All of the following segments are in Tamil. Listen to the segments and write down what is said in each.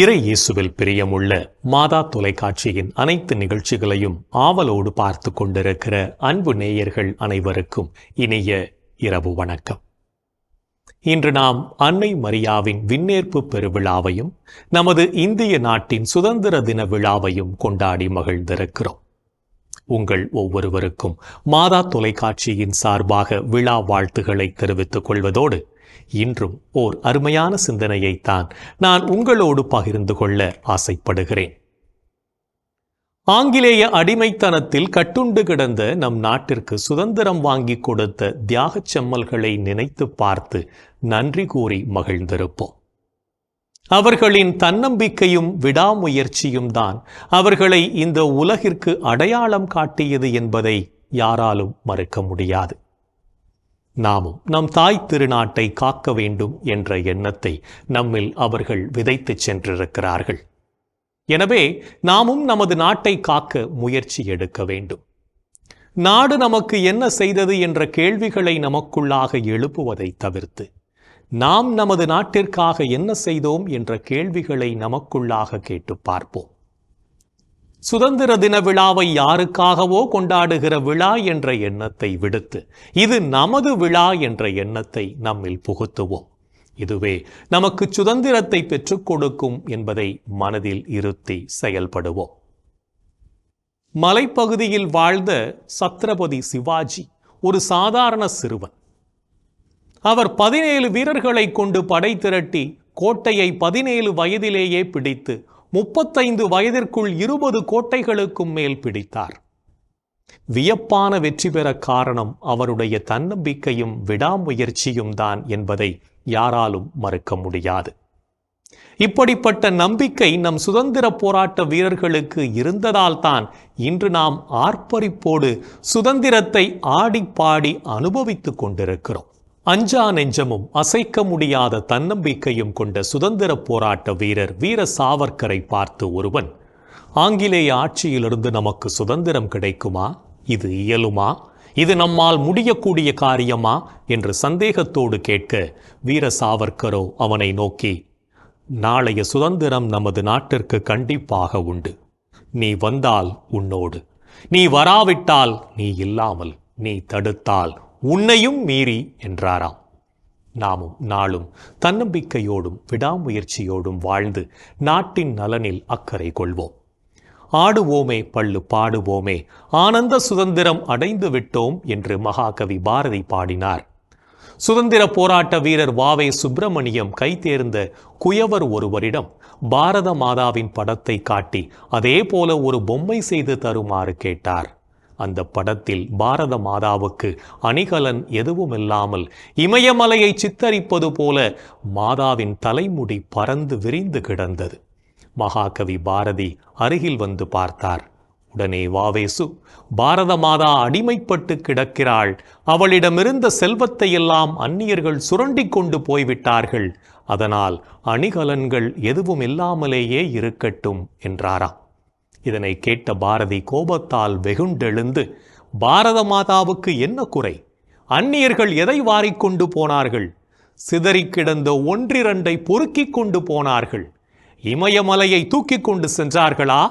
இறை இயேசுவில் பிரியமுள்ள மாதா தொலைக்காட்சியின் அனைத்து நிகழ்ச்சிகளையும் ஆவலோடு பார்த்து கொண்டிருக்கிற அன்பு நேயர்கள் அனைவருக்கும் இனிய இரவு வணக்கம். இன்று நாம் அன்னை மரியாவின் விண்ணேற்பு பெருவிழாவையும் நமது இந்திய நாட்டின் சுதந்திர தின விழாவையும் கொண்டாடி மகிழ்ந்திருக்கிறோம். உங்கள் ஒவ்வொருவருக்கும் மாதா தொலைக்காட்சியின் சார்பாக விழா வாழ்த்துக்களை தெரிவித்துக் கொள்வதோடு இன்றும் ஓர் அருமையான சிந்தனையைத்தான் நான் உங்களோடு பகிர்ந்து கொள்ள ஆசைப்படுகிறேன். ஆங்கிலேய அடிமைத்தனத்தில் கட்டுண்டு கிடந்த நம் நாட்டிற்கு சுதந்திரம் வாங்கி கொடுத்த தியாகச் செம்மல்களை நினைத்து பார்த்து நன்றி கூறி மகிழ்ந்திருப்போம். அவர்களின் தன்னம்பிக்கையும் விடாமுயற்சியும் தான் அவர்களை இந்த உலகிற்கு அடையாளம் காட்டியது என்பதை யாராலும் மறுக்க முடியாது. நாமும் நம் தாய் திருநாட்டை காக்க வேண்டும் என்ற எண்ணத்தை நம்மில் அவர்கள் விதைத்து சென்றிருக்கிறார்கள். எனவே நாமும் நமது நாட்டை காக்க முயற்சி எடுக்க வேண்டும். நாடு நமக்கு என்ன செய்தது என்ற கேள்விகளை நமக்குள்ளாக எழுப்புவதை தவிர்த்து நாம் நமது நாட்டிற்காக என்ன செய்தோம் என்ற கேள்விகளை நமக்குள்ளாக கேட்டு பார்ப்போம். சுதந்திர தின விழாவை யாருக்காகவோ கொண்டாடுகிற விழா என்ற எண்ணத்தை விடுத்து இது நமது விழா என்ற எண்ணத்தை நம்மில் புகுத்துவோம். இதுவே நமக்கு சுதந்திரத்தை பெற்றுக் கொடுக்கும் என்பதை மனதில் இருத்தி செயல்படுவோம். மலைப்பகுதியில் வாழ்ந்த சத்ரபதி சிவாஜி ஒரு சாதாரண சிறுவன். அவர் 17 வீரர்களை கொண்டு படை திரட்டி கோட்டையை 17 வயதிலேயே பிடித்து 35 வயதிற்குள் 20 கோட்டைகளுக்கும் மேல் பிடித்தார். வியப்பான வெற்றி பெற காரணம் அவருடைய தன்னம்பிக்கையும் விடாமுயற்சியும் தான் என்பதை யாராலும் மறுக்க முடியாது. இப்படிப்பட்ட நம்பிக்கை நம் சுதந்திர போராட்ட வீரர்களுக்கு இருந்ததால் தான் இன்று நாம் ஆர்ப்பரிப்போடு சுதந்திரத்தை ஆடிப்பாடி அனுபவித்துக் கொண்டிருக்கிறோம். அஞ்சா நெஞ்சமும் அசைக்க முடியாத தன்னம்பிக்கையும் கொண்ட சுதந்திர போராட்ட வீரர் வீர சாவர்க்கரை பார்த்து ஒருவன், ஆங்கிலேய ஆட்சியிலிருந்து நமக்கு சுதந்திரம் கிடைக்குமா? இது இயலுமா? இது நம்மால் முடியக்கூடிய காரியமா என்று சந்தேகத்தோடு கேட்க வீர சாவர்க்கரோ அவனை நோக்கி, நாளைய சுதந்திரம் நமது நாட்டிற்கு கண்டிப்பாக உண்டு. நீ வந்தால் உன்னோடு, நீ வராவிட்டால் நீ இல்லாமல், நீ தடுத்தால் உன்னையும் மீறி என்றாராம். நாமும் நாளும் தன்னம்பிக்கையோடும் விடாமுயற்சியோடும் வாழ்ந்து நாட்டின் நலனில் அக்கறை கொள்வோம். ஆடுவோமே பள்ளு பாடுவோமே, ஆனந்த சுதந்திரம் அடைந்து விட்டோம் என்று மகாகவி பாரதி பாடினார். சுதந்திர போராட்ட வீரர் வாவே சுப்பிரமணியம் கை தேர்ந்த குயவர் ஒருவரிடம் பாரத மாதாவின் படத்தை காட்டி அதே போல ஒரு பொம்மை செய்து தருமாறு கேட்டார். அந்த படத்தில் பாரத மாதாவுக்கு அணிகலன் எதுவுமில்லாமல் இமயமலையை சித்தரிப்பது போல மாதாவின் தலைமுடி பறந்து விரிந்து கிடந்தது. மகாகவி பாரதி அருகில் வந்து பார்த்தார். உடனே வாவேசு, பாரத மாதா அடிமைப்பட்டு கிடக்கிறாள், அவளிடமிருந்த செல்வத்தை எல்லாம் அந்நியர்கள் சுரண்டி கொண்டு போய்விட்டார்கள், அதனால் அணிகலன்கள் எதுவும் இல்லாமலேயே இருக்கட்டும் என்றாராம். இதனை கேட்ட பாரதி கோபத்தால் வெகுண்டெழுந்து, பாரத மாதாவுக்கு என்ன குறை? அந்நியர்கள் எதை வாரிக்கொண்டு போனார்கள்? சிதறி கிடந்த ஒன்றிரண்டை பொறுக்கிக் கொண்டு போனார்கள். இமயமலையை தூக்கி கொண்டு சென்றார்களா?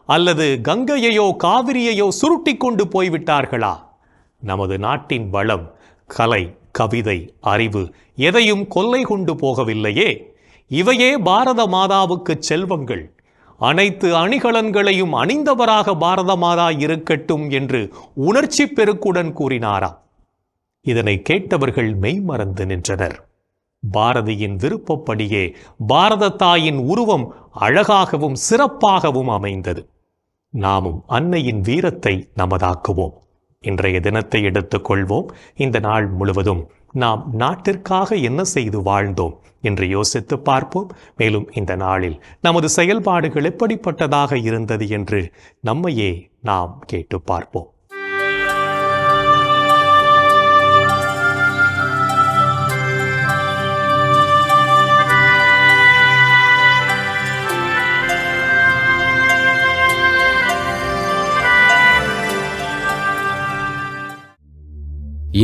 அல்லது கங்கையையோ காவிரியையோ சுருட்டி கொண்டு போய்விட்டார்களா? நமது நாட்டின் வளம், கலை, கவிதை, அறிவு எதையும் கொள்ளை கொண்டு போகவில்லையே. இவையே பாரத மாதாவுக்கு செல்வங்கள். அனைத்து அணிகலன்களையும் அணிந்தவராக பாரத மாதா இருக்கட்டும் என்று உணர்ச்சி பெருக்குடன் கூறினாராம். இதனை கேட்டவர்கள் மெய்மறந்து நின்றனர். பாரதியின் விருப்பப்படியே பாரத தாயின் உருவம் அழகாகவும் சிறப்பாகவும் அமைந்தது. நாமும் அன்னையின் வீரத்தை நமதாக்குவோம். இன்றைய தினத்தை எடுத்துக்கொள்வோம். இந்த நாள் முழுவதும் நாம் நாட்டிற்காக என்ன செய்து வாழ்ந்தோம் என்று யோசித்து பார்ப்போம். மேலும் இந்த நாளில் நமது செயல்பாடுகள் எப்படிப்பட்டதாக இருந்தது என்று நம்மையே நாம் கேட்டு பார்ப்போம்.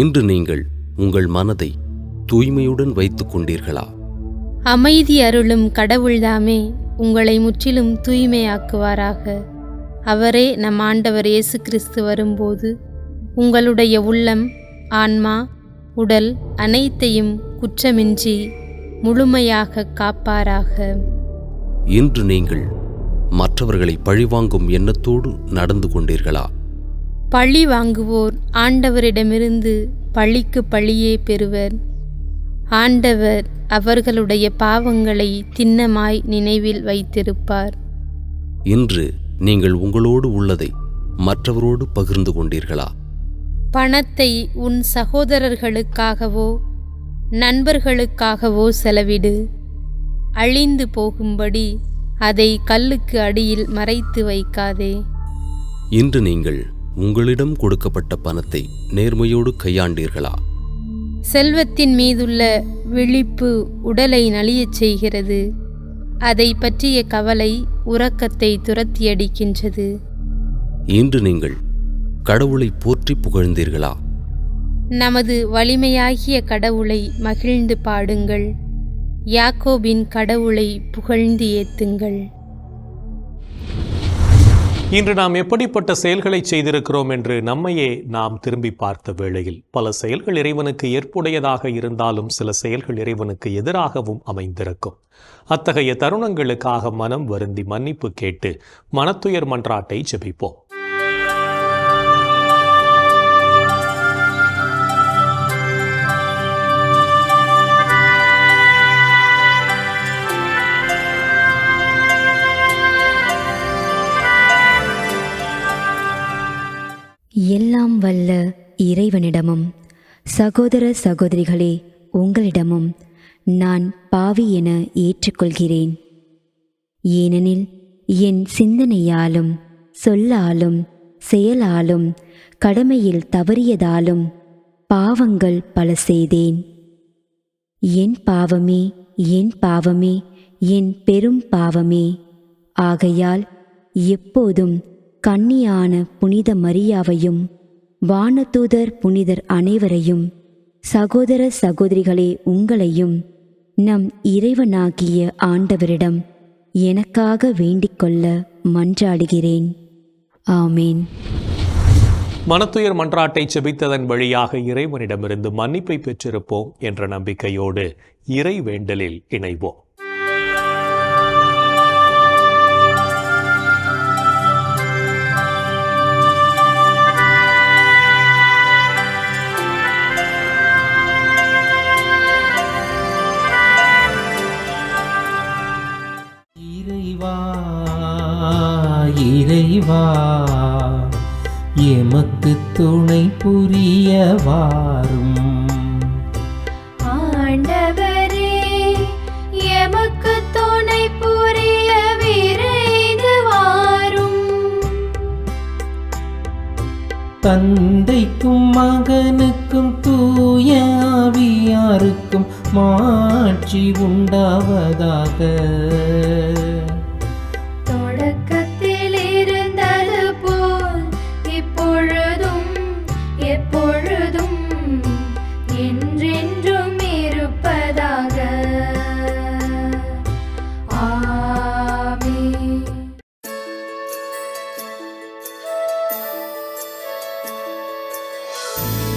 இன்று நீங்கள் உங்கள் மனதை தூய்மையுடன் வைத்துக் கொண்டீர்களா? அமைதி அருளும் கடவுள்தாமே உங்களை முற்றிலும் தூய்மையாக்குவாராக. அவரே நம் ஆண்டவர் இயேசு கிறிஸ்து வரும்போது உங்களுடைய உள்ளம், ஆன்மா, உடல் அனைத்தையும் குற்றமின்றி முழுமையாக காப்பாராக. இன்று நீங்கள் மற்றவர்களை பழிவாங்கும் எண்ணத்தோடு நடந்து கொண்டீர்களா? பழி வாங்குவோர் ஆண்டவரிடமிருந்து பழிக்கு பழியே பெறுவர். ஆண்டவர் அவர்களுடைய பாவங்களை திண்ணமாய் நினைவில் வைத்திருப்பார். இன்று நீங்கள் உங்களோடு உள்ளதை மற்றவரோடு பகிர்ந்து கொண்டீர்களா? பணத்தை உன் சகோதரர்களுக்காகவோ நண்பர்களுக்காகவோ செலவிடு. அழிந்து போகும்படி அதை கல்லுக்கு அடியில் மறைத்து வைக்காதே. இன்று நீங்கள் உங்களிடம் கொடுக்கப்பட்ட பணத்தை நேர்மையோடு கையாண்டீர்களா? செல்வத்தின் மீதுள்ள விழிப்பு உடலை நலியச் செய்கிறது. அதை பற்றிய கவலை உறக்கத்தை துரத்தியடிக்கின்றது. இன்று நீங்கள் கடவுளை போற்றி புகழ்ந்தீர்களா? நமது வலிமையாகிய கடவுளை மகிழ்ந்து பாடுங்கள். யாக்கோபின் கடவுளை புகழ்ந்து ஏத்துங்கள். இன்று நாம் எப்படிப்பட்ட செயல்களை செய்திருக்கிறோம் என்று நம்மையே நாம் திரும்பி பார்த்த வேளையில் பல செயல்கள் இறைவனுக்கு ஏற்புடையதாக இருந்தாலும் சில செயல்கள் இறைவனுக்கு எதிராகவும் அமைந்திருக்கும். அத்தகைய தருணங்களுக்காக மனம் வருந்தி மன்னிப்பு கேட்டு மனத்துயர் மன்றாட்டை ஜெபிப்போம். எல்லாம் வல்ல இறைவனிடமும் சகோதர சகோதரிகளே உங்களிடமும் நான் பாவி என ஏற்றுக்கொள்கிறேன். ஏனெனில் என் சிந்தனையாலும் சொல்லாலும் செயலாலும் கடமையில் தவறியதாலும் பாவங்கள் பல செய்தேன். என் பாவமே, என் பாவமே, என் பெரும் பாவமே. ஆகையால் எப்போதும் கன்னியான புனித மரியாவையும் வானதூதர் புனிதர் அனைவரையும் சகோதர சகோதரிகளே உங்களையும் நம் இறைவனாகிய ஆண்டவரிடம் எனக்காக வேண்டிக்கொள்ள மன்றாடுகிறேன். ஆமேன். மனத்துயர் மன்றாட்டை செபித்ததன் வழியாக இறைவனிடமிருந்து மன்னிப்பை பெற்றிருப்போம் என்ற நம்பிக்கையோடு இறை வேண்டலில் இணைவோம். இறைவா, எமக்கு துணை புரிய வாரும். ஆண்டவரே, எமக்கு துணை புரிய விரைந்து வாரும். தந்தைக்கும் மகனுக்கும் தூய ஆவியாருக்கும் மாட்சி உண்டாவதாக. தொடக்கத்தில் இருந்தது போல் இப்பொழுதும் எப்பொழுதும் என்றென்றும் இருப்பதாக. ஆமென்.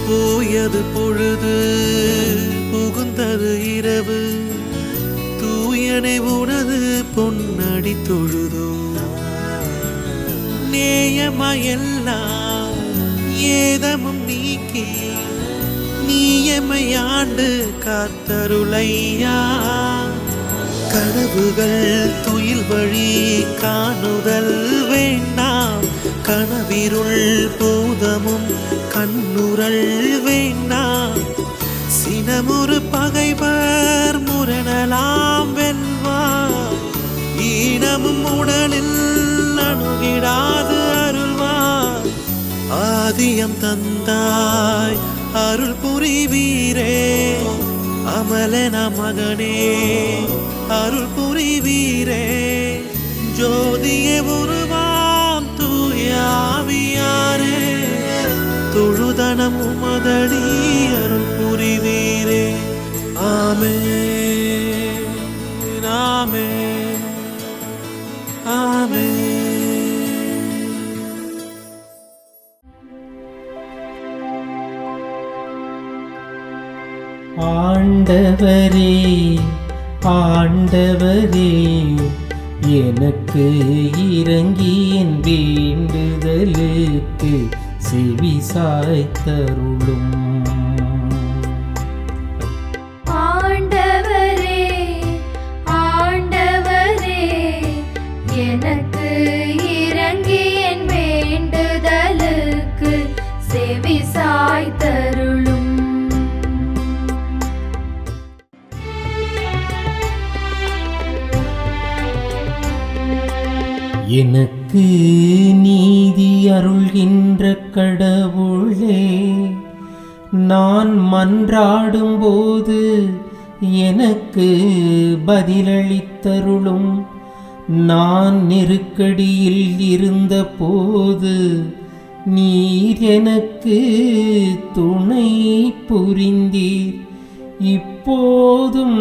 போயது பொழுது புகுந்தது இரவு, தூயனை உனது பொன்னடி தொழுதோ. நேயமையெல்லாம் ஏதமும் நீக்கி நீயமையாண்டு காத்தருளையா. கனவுகள் துயில் வழி காணுதல் வேண்டாம், கனவிருள் பூதமும் கண்ணுரல் வேண்டாம். சினமுறு பகைவர் முரணலாம் வெல்வார், ஈனமும் உடலில் அணுகிடாது அருள்வார். ஆதியம் தந்தாய் அருள் புரிவீரே, அமலன மகனே அருள் புரிவீரே. ஜோதியே உருவாம் தூயாவியாரே, தொழுதனம் உமதடி அருள் புரிவீரே. ஆமென், ஆமென், ஆமென். ஆண்டவரே ஆண்டவரே எனக்கு இறங்கி என் வேண்டுதலுக்கு செவி சாய்த்தருளும். ஆண்டவரே ஆண்டவரே எனக்கு இறங்கி என் வேண்டுதலுக்கு செவி சாய்த்தருளும். எனக்கு நீதி அருள்கின்ற கடவுளே, நான் மன்றாடும் போது எனக்கு பதிலளித்தருளும். நான் நெருக்கடியில் இருந்த போது நீர் எனக்கு துணை புரிந்தீர். இப்போதும்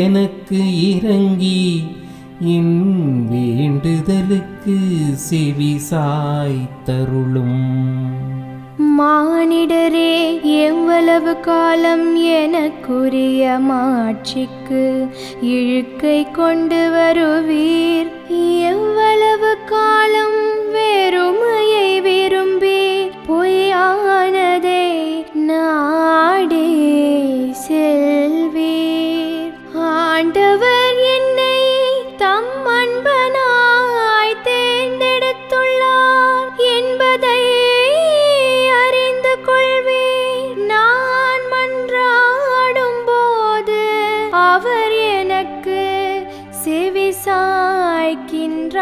எனக்கு இறங்கி என் வேண்டுதலுக்கு செவி சாய்த்தருளும். மானிடரே, எவ்வளவு காலம் எனக்குரிய மாட்சிக்கு இழுக்கை கொண்டு வருவீர்? எவ்வளவு காலம் வெறுமையை விரும்பி பொய்யானதை நாடே செல்வீர்? ஆண்டவர் என்னை தம் அன்பனாய் தேர்ந்தெடுத்துள்ளார் என்பதை அறிந்து கொள்வேன். நான் மன்றாடும் போது அவர் எனக்கு செவி சாய்க்கின்றார்.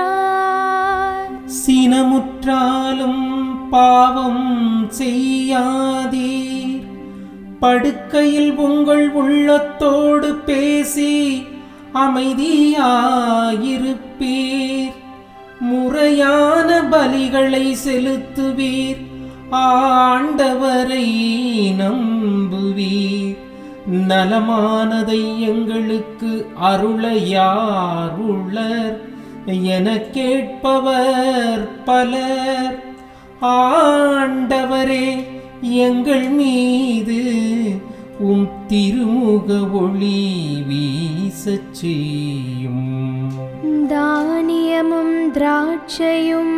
சினமுற்றாலும் பாவம் செய்யாதீர். படுக்கையில் உங்கள் உள்ளத்தோடு பேசி அமைதியாயிருப்பீர். முறையான பலிகளை செலுத்துவீர். ஆண்டவரை நம்புவீர். நலமானதை எங்களுக்கு அருள யார் உள்ளர் என கேட்பவர் பலர். ஆண்டவரே, எங்கள் மீது உம் திருமுக ஒளி வீசச் செய்யும். தானியமும் திராட்சையும்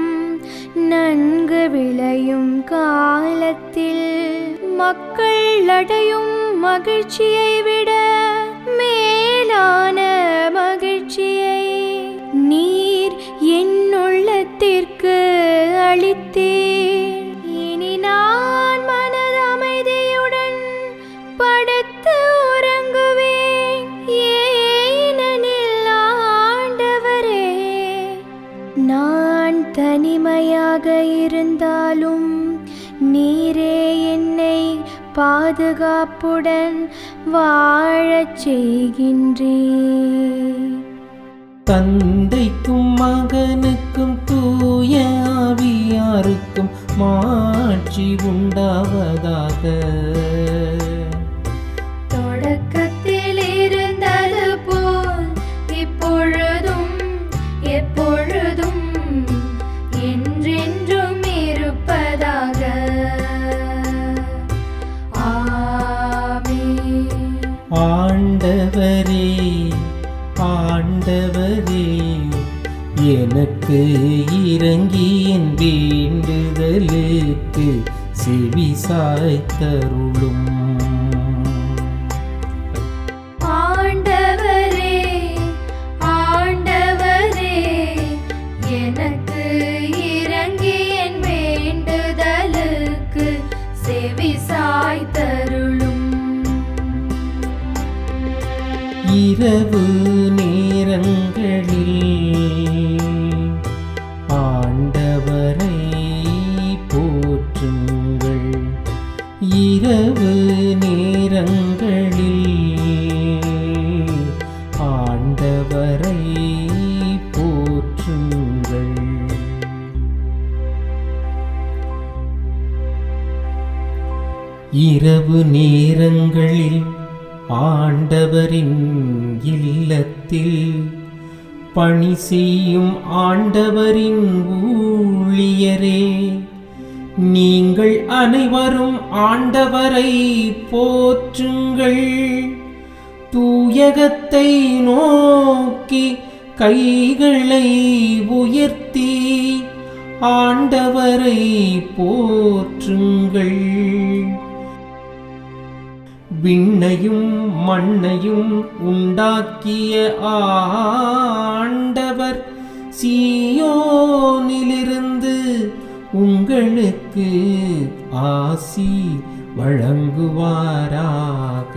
நன்கு விளையும் காலத்தில் மக்கள் அடையும் மகிழ்ச்சியை விட மேலான மகிழ்ச்சியை நீர் என் உள்ளத்திற்கு அளித்தீர். இனி நான் மனது அமைதியுடன் படுத்து உறங்குவேன். ஏனெனில் ஆண்டவரே, நான் தனிமையாக இருந்தாலும் நீரே என்னை பாதுகாப்புடன் வாழச் செய்கின்றீர். தந்தைக்கும் மகனுக்கும் தூய ஆவியாருக்கும் மாட்சி உண்டாவதாக. தொடக்கத்தில் இருந்தது போல் இப்பொழுதும் எப்பொழுதும் என்றென்றும் இருப்பதாக. ஆமென். ஆண்டவரே ஆண்டவரே எனக்கு இறங்கி என் வேண்டுதலுக்கு செவி சாய்த்தருளும். ஆண்டவரே ஆண்டவரே எனக்கு இறங்கி என் வேண்டுதலுக்கு செவி சாய்த்தருளும். இரவு நேரங்களில் ஆண்டவரை போற்றுங்கள். இரவு நேரங்களில் ஆண்டவரை போற்றுங்கள். இரவு நேரங்களில் ஆண்டவரின் இல்லத்தில் பணி செய்யும் ஆண்டவரின் ஊழியரே, நீங்கள் அனைவரும் ஆண்டவரை போற்றுங்கள். தூயகத்தை நோக்கி கைகளை உயர்த்தி ஆண்டவரை போற்றுங்கள். விண்ணையும் மண்ணையும் உண்டாக்கிய ஆண்டவர் சீயோனிலிருந்து உங்களுக்கு ஆசி வழங்குவாராக.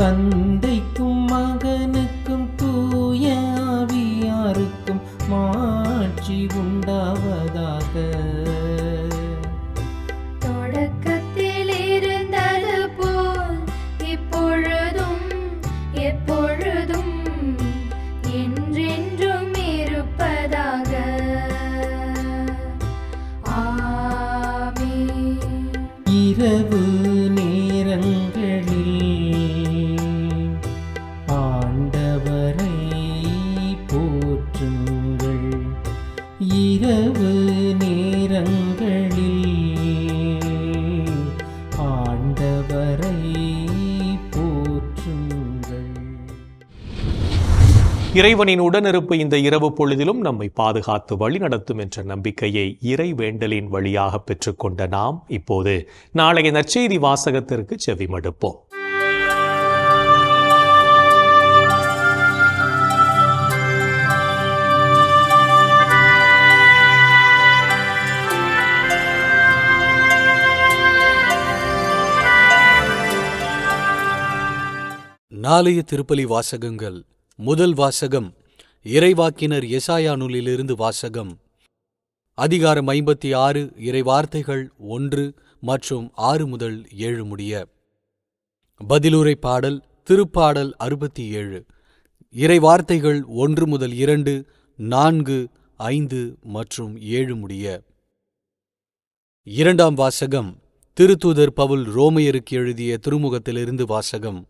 தந்தைக்கும் மகனுக்கும் தூய ஆவியாருக்கும் மாட்சி உண்டாவதாக. தொடக்கத்தில் இருந்தது போல் இப்பொழுதும் எப்பொழுதும் என்றென்றும் இருப்பதாக. ஆமென். இரவு நேரங்களில் ஆண்டவரை போற்றுங்கள். இரவு நேரங்களில் ஆண்டவரை போற்றுங்கள். இறைவனின் உடனிருப்பு இந்த இரவு பொழுதிலும் நம்மை பாதுகாத்து வழிநடத்தும் என்ற நம்பிக்கையை இறைவேண்டலின் வழியாக பெற்றுக்கொண்ட நாம் இப்போது நாளைய நற்செய்தி வாசகத்திற்கு செவிமடுப்போம். நாளைய திருப்பலி வாசகங்கள். முதல் வாசகம் இறைவாக்கினர் எசாயா நூலிலிருந்து வாசகம். அதிகாரம் 56, இறைவார்த்தைகள் 1 மற்றும் 6 முதல் 7 முடிய. பதிலுரை பாடல் திருப்பாடல் 67. இறைவார்த்தைகள் 1 முதல் 2, 4, 5 மற்றும் 7 முடிய. இரண்டாம் வாசகம் திருத்தூதர் பவுல் ரோமையருக்கு எழுதிய திருமுகத்திலிருந்து வாசகம்.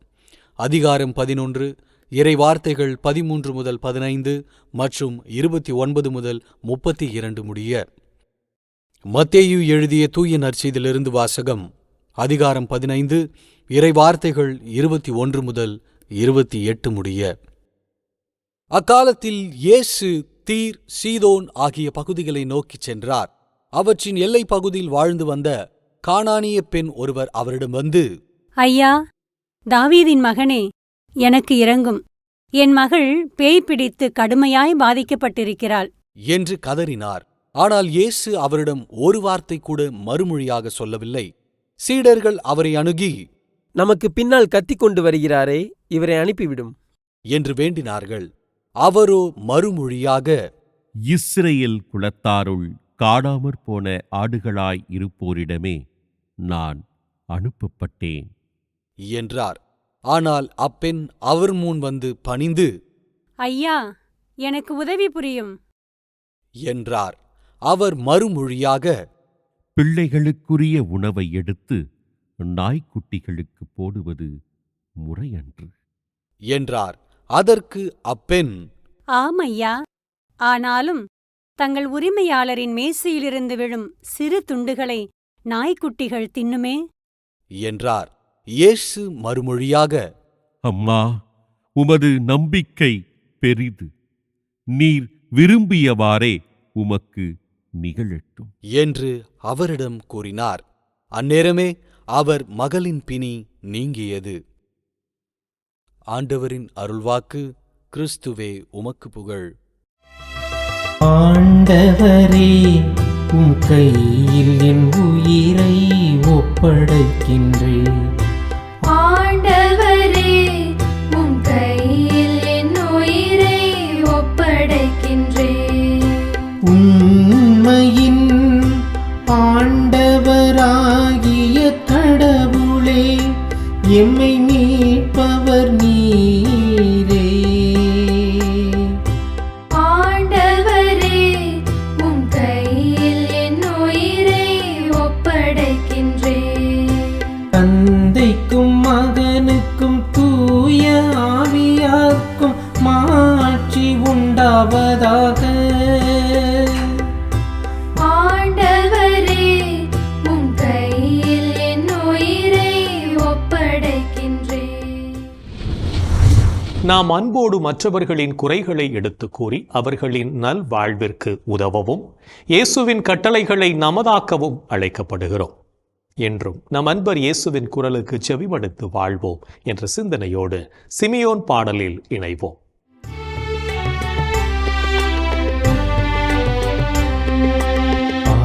அதிகாரம் 11, இறைவார்த்தைகள் 13 முதல் 15 மற்றும் 29 முதல் 32 முடிய. மத்தேயு எழுதிய தூய நற்செய்தியிலிருந்து வாசகம். அதிகாரம் 15, இறைவார்த்தைகள் 21 முதல் 28 முடிய. அக்காலத்தில் இயேசு தீர், சீதோன் ஆகிய பகுதிகளை நோக்கிச் சென்றார். அவற்றின் எல்லைப் பகுதியில் வாழ்ந்து வந்த கானானிய பெண் ஒருவர் அவரிடம் வந்து, ஐயா, தாவீதின் மகனே, எனக்கு இரங்கும். என் மகள் பேய் பிடித்து கடுமையாய் பாதிக்கப்பட்டிருக்கிறாள் என்று கதறினார். ஆனால் இயேசு அவரிடம் ஒரு வார்த்தை கூட மறுமொழியாக சொல்லவில்லை. சீடர்கள் அவரை அணுகி, நமக்கு பின்னால் கத்திக் கொண்டு வருகிறாரே, இவரை அனுப்பிவிடும் என்று வேண்டினார்கள். அவரோ மறுமொழியாக, இஸ்ரேல் குலத்தாருள் காணாமற் போன ஆடுகளாய் இருப்போரிடமே நான் அனுப்பப்பட்டேன் என்றார். ஆனால் அப்பெண் அவர் முன் வந்து பணிந்து, ஐயா, எனக்கு உதவி புரியும் என்றார். அவர் மறுமொழியாக, பிள்ளைகளுக்குரிய உணவை எடுத்து நாய்க்குட்டிகளுக்கு போடுவது முறையன்று என்றார். அதற்கு அப்பெண், ஆம் ஐயா, ஆனாலும் தங்கள் உரிமையாளரின் மேசையிலிருந்து விழும் சிறு துண்டுகளை நாய்க்குட்டிகள் தின்னுமே என்றார். இயேசு மறுமொழியாக, அம்மா, உமது நம்பிக்கை பெரிது. நீர் விரும்பியவாறே உமக்கு நிகழட்டும் என்று அவரிடம் கூறினார். அந்நேரமே அவர் மகளின் பிணி நீங்கியது. ஆண்டவரின் அருள்வாக்கு. கிறிஸ்துவே உமக்கு புகழ். ஆண்டவரே, உம் கையில் என் உயிரை ஒப்படைக்கின்றேன். ஆண்டவரே, உம் கையில் என் உயிரை ஒப்படைக்கின்றேன். உண்மையின் ஆண்டவராகிய கடவுளே, எம்மை மீட்பவர் நீரே. ஆண்டவரே, உம் கையில் என் உயிரை ஒப்படைக்கின்றேன். தந்தை உண்டாவதாக. ஆண்டவரே உம் கையில் என் உயிரை ஒப்படைக்கின்றேன். நாம் அன்போடு மற்றவர்களின் குறைகளை எடுத்துக் கூறி அவர்களின் நல்வாழ்விற்கு உதவவும் இயேசுவின் கட்டளைகளை நமதாக்கவும் அழைக்கப்படுகிறோம். என்றும் நம் அன்பர் இயேசுவின் குரலுக்கு செவிமடுத்து வாழ்வோம் என்ற சிந்தனையோடு சிமியோன் பாடலில் இணைவோம்.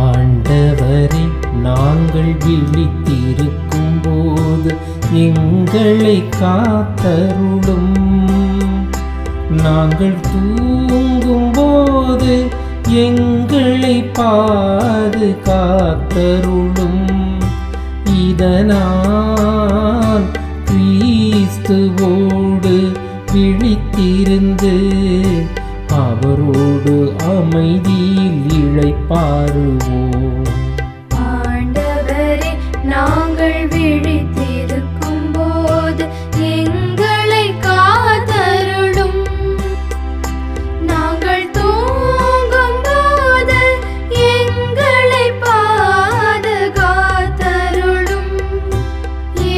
ஆண்டவரே, நாங்கள் விழித்திருக்கும் போது எங்களை காத்தருளும். நாங்கள் தூங்கும் போது எங்களை பாதுகாத்தருளும். இதனால் கிறிஸ்துவோடு விழித்திருந்து அவரோடு அமைதியில் இளைப்பாறுவோம். ஆண்டவரே, நாங்கள் விழித்திருக்கும் போது எங்களை காத்தருளும். நாங்கள் தூங்கும் போது எங்களை பாதுகாத்தருளும்.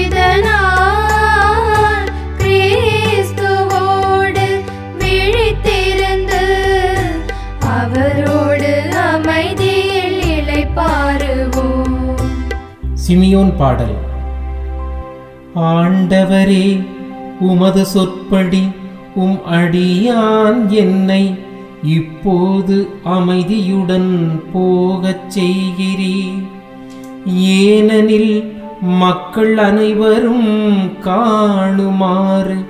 இதனால் கிறிஸ்துவோடு விழித்திருந்து அவரோடு அமைதியில் இளைப்பாறுவோம். சிமியோன் பாடல். ஆண்டவரே, உமது சொற்படி உம் அடியான் என்னை இப்போது அமைதியுடன் போகச் செய்கிறீர். ஏனெனில் மக்கள் அனைவரும் காணுமாறு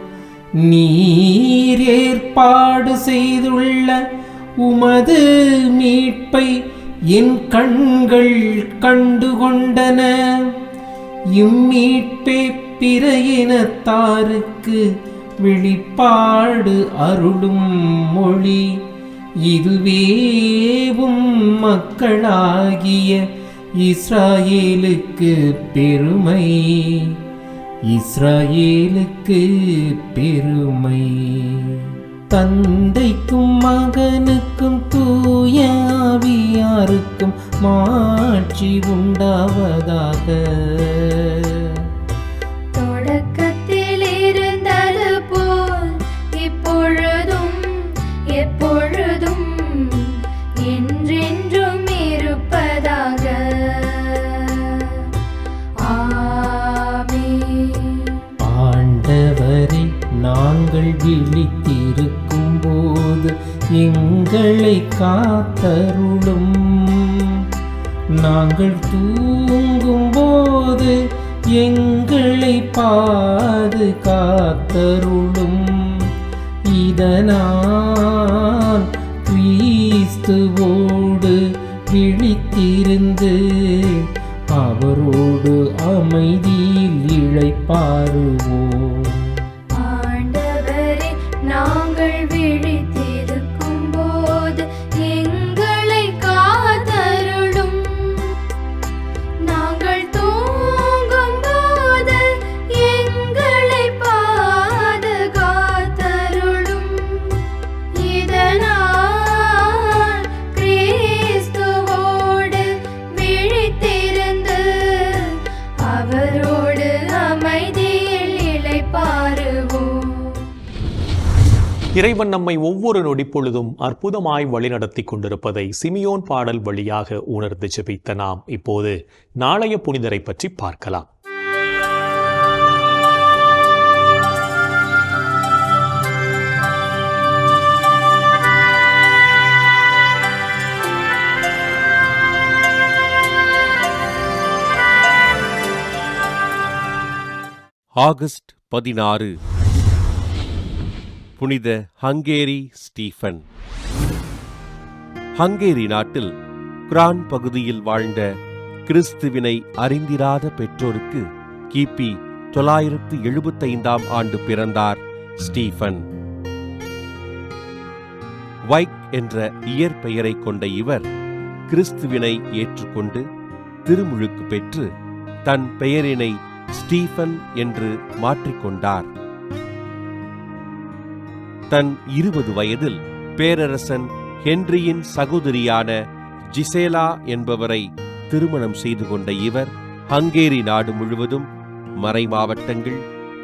நீர் ஏற்பாடு செய்துள்ள உமது மீட்பை என் கண்கள் கண்டுகொண்டன. இம்மீட்பே பிற இனத்தாருக்கு வெளிப்பாடு அருளும் மொழி. இதுவேவும் மக்களாகிய இஸ்ராயேலுக்கு பெருமை. இஸ்ராயேலுக்கு பெருமை. தந்தைக்கும் மகனுக்கும் தூய ஆவியாருக்கும் மாட்சி உண்டாவதாக. தொடக்கத்தில் இருந்தது போல் இப்பொழுதும் எப்பொழுதும் என்றென்றும் இருப்பதாக. ஆமென். ஆண்டவரே, நாங்கள் விழித்திருக்கும் போது எங்களை காத்தருளும். நாங்கள் தூங்கும் போது எங்களை பாதுகாத்தருளும். இதனால் கிறிஸ்துவோடு விழித்திருந்து அவரோடு அமைதியில் இளைப்பாறுவோம். ஆண்டவரே, நாங்கள் விழித்திருக்கும் போது எங்களை காத்தருளும். நாங்கள் தூங்கும் போது எங்களை பாதுகாத்தருளும். இதனால் கிறிஸ்துவோடு விழித்திருந்து அவரோடு அமைதியில் இளைப்பாறுவோம். இறைவன் நம்மை ஒவ்வொரு நொடிப்பொழுதும் அற்புதமாய் வழிநடத்தி கொண்டிருப்பதை சிமியோன் பாடல் வழியாக உணர்ந்து ஜெபித்த நாம் இப்போது நாளைய புனிதரை பற்றி பார்க்கலாம். ஆகஸ்ட் 16 புனித ஹங்கேரி ஸ்டீஃபன். ஹங்கேரி நாட்டில் குரான் பகுதியில் வாழ்ந்த கிறிஸ்துவினை அறிந்திராத பெற்றோருக்கு கிபி 975 ஆண்டு பிறந்தார் ஸ்டீஃபன். வைக் என்ற இயற்பெயரை கொண்ட இவர் கிறிஸ்துவினை ஏற்றுக்கொண்டு திருமுழுக்கு பெற்று தன் பெயரினை ஸ்டீஃபன் என்று மாற்றிக்கொண்டார். தன் 20 வயதில் பேரரசன் ஹென்ரியின் சகோதரியான ஜிசேலா என்பவரை திருமணம் செய்து கொண்ட இவர் ஹங்கேரி நாடு முழுவதும் மறைமாவட்டங்கள்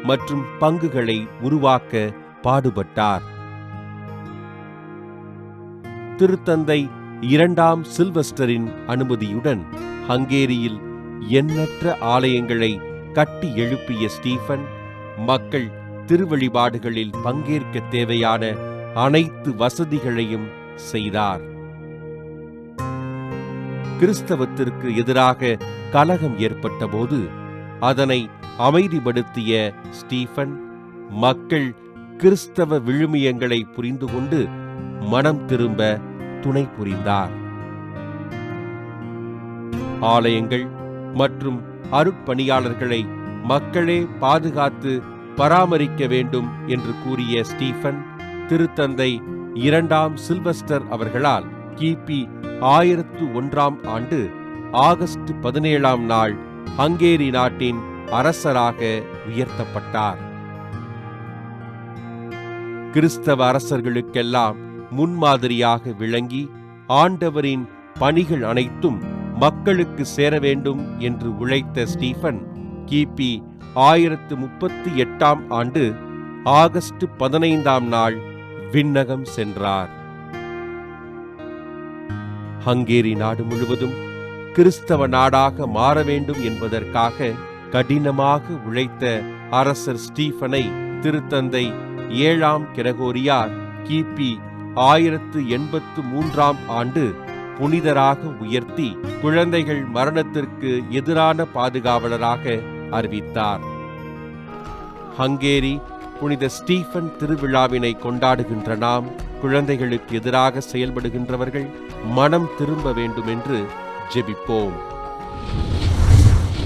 மற்றும் பங்குகளை உருவாக்க பாடுபட்டார். திருத்தந்தை 2ஆம் சில்வஸ்டரின் அனுமதியுடன் ஹங்கேரியில் எண்ணற்ற ஆலயங்களை கட்டி எழுப்பிய ஸ்டீஃபன் மக்கள் திருவழிபாடுகளில் பங்கேற்க தேவையான அனைத்து வசதிகளையும் செய்தார். கிறிஸ்தவத்திற்கு எதிராக கலகம் ஏற்பட்டபோது அதனை அமைதிப்படுத்திய ஸ்டீஃபன் மக்கள் கிறிஸ்தவ விழுமியங்களை புரிந்து கொண்டு மனம் திரும்ப துணை புரிந்தார். ஆலயங்கள் மற்றும் அருட்பணியாளர்களை மக்களே பாதுகாத்து பராமரிக்க வேண்டும் என்று கூறிய ஸ்டீஃபன் திருத்தந்தை 2ஆம் சில்வஸ்டர் அவர்களால் கிபி 1001ஆம் ஆண்டு ஆகஸ்ட் 17ஆம் நாள் ஹங்கேரி நாட்டின் அரசராக உயர்த்தப்பட்டார். கிறிஸ்தவ அரசர்களுக்கெல்லாம் முன்மாதிரியாக விளங்கி ஆண்டவரின் பணிகள் அனைத்தும் மக்களுக்கு சேர வேண்டும் என்று உழைத்த ஸ்டீஃபன் கிபி 1038ஆம் ஆண்டு ஆகஸ்ட் 15ஆம் நாள் விண்ணகம் சென்றார். ஹங்கேரி நாடு முழுவதும் கிறிஸ்தவ நாடாக மாற வேண்டும் என்பதற்காக கடினமாக உழைத்த அரசர் ஸ்டீஃபனை திருத்தந்தை 7ஆம் கிரகோரியார் கிபி 1083ஆம் ஆண்டு புனிதராக உயர்த்தி குழந்தைகள் மரணத்திற்கு எதிரான பாதுகாவலராக அறிவித்தார். ஹங்கேரி புனித ஸ்டீஃபன் திருவிழாவினை கொண்டாடுகின்ற நாம் குழந்தைகளுக்கு எதிராக செயல்படுகின்றவர்கள் மனம் திரும்ப வேண்டும் என்று ஜெபிப்போம்.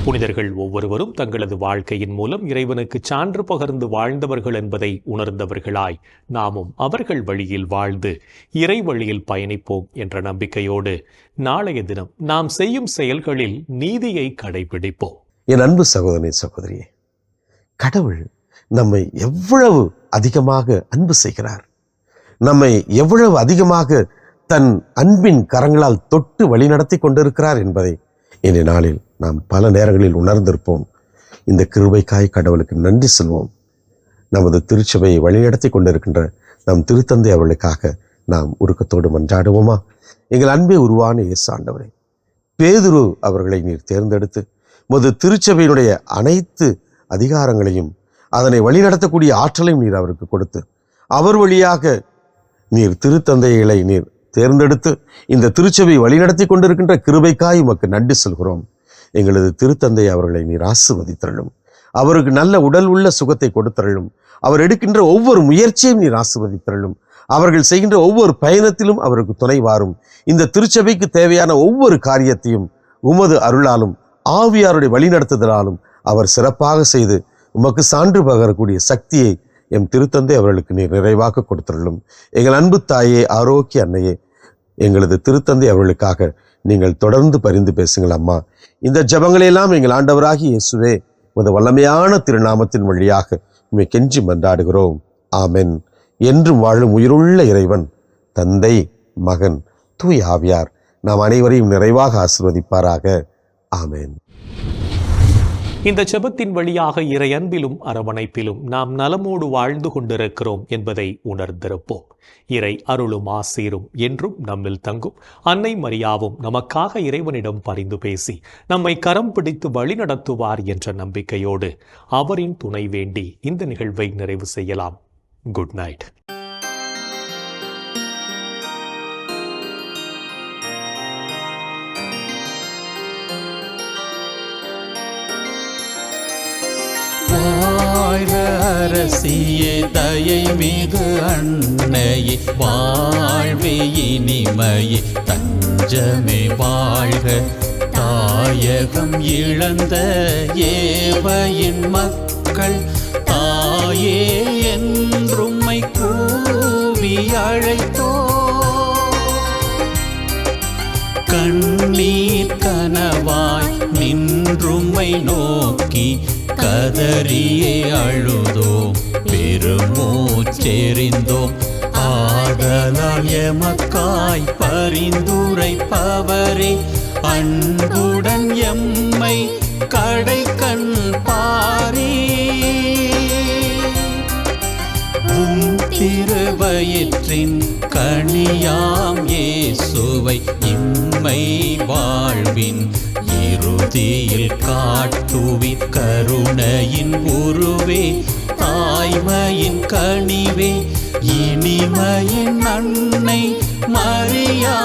புனிதர்கள் ஒவ்வொருவரும் தங்களது வாழ்க்கையின் மூலம் இறைவனுக்கு சான்று பகர்ந்து வாழ்ந்தவர்கள் என்பதை உணர்ந்தவர்களாய் நாமும் அவர்கள் வழியில் வாழ்ந்து இறை வழியில் பயணிப்போம் என்ற நம்பிக்கையோடு நாளைய தினம் நாம் செய்யும் செயல்களில் நீதியை கடைபிடிப்போம். என் அன்பு சகோதரனே சகோதரியே, கடவுள் நம்மை எவ்வளவு அதிகமாக அன்பு செய்கிறார், நம்மை எவ்வளவு அதிகமாக தன் அன்பின் கரங்களால் தொட்டு வழிநடத்தி கொண்டிருக்கிறார் என்பதை இன்றைய நாளில் நாம் பல நேரங்களில் உணர்ந்திருப்போம். இந்த கிருபைக்காய் கடவுளுக்கு நன்றி சொல்வோம். நமது திருச்சபையை வழிநடத்தி கொண்டிருக்கின்ற நம் திருத்தந்தை அவர்களுக்காக நாம் உருக்கத்தோடு மன்றாடுவோமா? எங்கள் அன்பே உருவான இயேசு ஆண்டவரே, பேதுரு அவர்களை நீர் தேர்ந்தெடுத்து உமது திருச்சபையினுடைய அனைத்து அதிகாரங்களையும் அதனை வழிநடத்தக்கூடிய ஆற்றலையும் நீர் அவருக்கு கொடுத்து அவர் வழியாக நீர் திருத்தந்தைகளை நீர் தேர்ந்தெடுத்து இந்த திருச்சபையை வழிநடத்தி கொண்டிருக்கின்ற கிருபைக்காய் உமக்கு நன்றி சொல்கிறோம். எங்களது திருத்தந்தை அவர்களை நீர் ஆசீர்வதித்தருளும், அவருக்கு நல்ல உடல் உள்ள சுகத்தை கொடுத்தருளும், அவர் எடுக்கின்ற ஒவ்வொரு முயற்சியையும் நீர் ஆசீர்வதித்தருளும், அவர்கள் செய்கின்ற ஒவ்வொரு பயணத்திலும் அவருக்கு துணை வாரும். இந்த திருச்சபைக்கு தேவையான ஒவ்வொரு காரியத்தையும் உமது அருளாலும் ஆவியாருடைய வழிநடத்துதலாலும் அவர் சிறப்பாக செய்து உமக்கு சான்று பகரக்கூடிய சக்தியை எம் திருத்தந்தை அவர்களுக்கு நீர் நிறைவாக கொடுத்துள்ளும். எங்கள் அன்பு தாயே, ஆரோக்கிய அன்னையே, எங்களது திருத்தந்தை அவர்களுக்காக நீங்கள் தொடர்ந்து பரிந்து பேசுங்கள் அம்மா. இந்த ஜபங்களையெல்லாம் எங்கள் ஆண்டவராகி இயேசுவே உமது வல்லமையான திருநாமத்தின் வழியாக உம்மை கெஞ்சி மன்றாடுகிறோம். ஆமென். என்றும் வாழும் உயிருள்ள இறைவன் தந்தை, மகன், தூய் ஆவியார் நாம் அனைவரையும் நிறைவாக ஆசீர்வதிப்பாராக. ஆமென். இந்த ஜெபத்தின் வழியாக இறை அன்பிலும் அரவணைப்பிலும் நாம் நலமோடு வாழ்ந்து கொண்டிருக்கிறோம் என்பதை உணர்ந்திருப்போம். இறை அருளும் ஆசீரும் என்றும் நம்மில் தங்கும். அன்னை மரியாவும் நமக்காக இறைவனிடம் பரிந்து பேசி நம்மை கரம் பிடித்து வழிநடத்துவார் என்ற நம்பிக்கையோடு அவரின் துணை வேண்டி இந்த நிகழ்வை நிறைவு செய்யலாம். Good night. அரசியே, தயை மிகு அன்னையே, வாழ்வே இனிமையே, தஞ்சமே வாழ்க. தாயகம் இழந்த ஏவையின் மக்கள் தாயே என்றும்மை கூவி அழைத்தோ. கண்ணீர் கனவாய் நின்றும்மை நோக்கி கதறியே அழுதோம், பெருமூச்செறிந்தோம், ஆதலால் எமக்காய் பரிந்துரைப்பவரே, அன்புடன் எம்மை கடைக்கண் பாரே. உம் திருவயிற்றின் கனியாம் இயேசுவை இம்மை வாழ்வின் இறுதியில் காட்டுவின் கருணையின் உருவே, தாய்மையின் கனிவே, இனிமையின் அன்னை மரியா